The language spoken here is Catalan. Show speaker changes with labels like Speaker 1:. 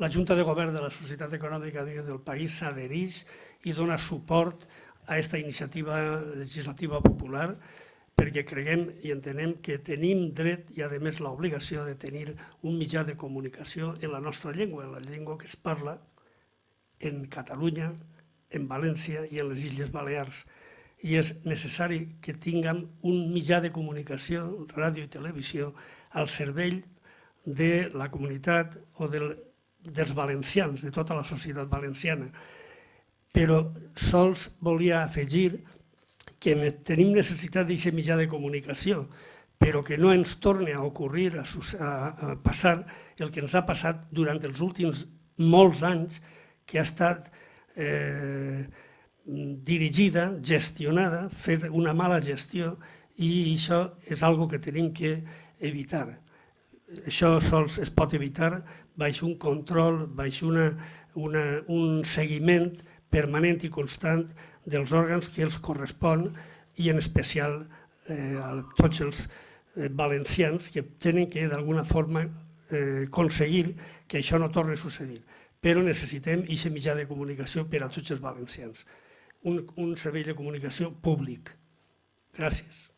Speaker 1: La Junta de Govern de la Societat Econòmica del País s'adhereix i dona suport a aquesta iniciativa legislativa popular perquè creiem i entenem que tenim dret i, a més, l'obligació de tenir un mitjà de comunicació en la nostra llengua, en la llengua que es parla en Catalunya, en València i en les Illes Balears. I és necessari que tinguem un mitjà de comunicació, ràdio i televisió, al servei de la comunitat o dels valencians, de tota la societat valenciana. Però sols volia afegir que tenim necessitat d'aquest mitjà de comunicació, però que no ens torni a ocorrir, a passar el que ens ha passat durant els últims molts anys, que ha estat dirigida, gestionada, fer una mala gestió, i això és una cosa que tenim que evitar. Això sols es pot evitar baix un control, baix un seguiment permanent i constant dels òrgans que els correspon i en especial a tots els valencians que tenen que d'alguna forma aconseguir que això no torni a succeir. Però necessitem aquest mitjà de comunicació per a tots els valencians, un servei de comunicació públic. Gràcies.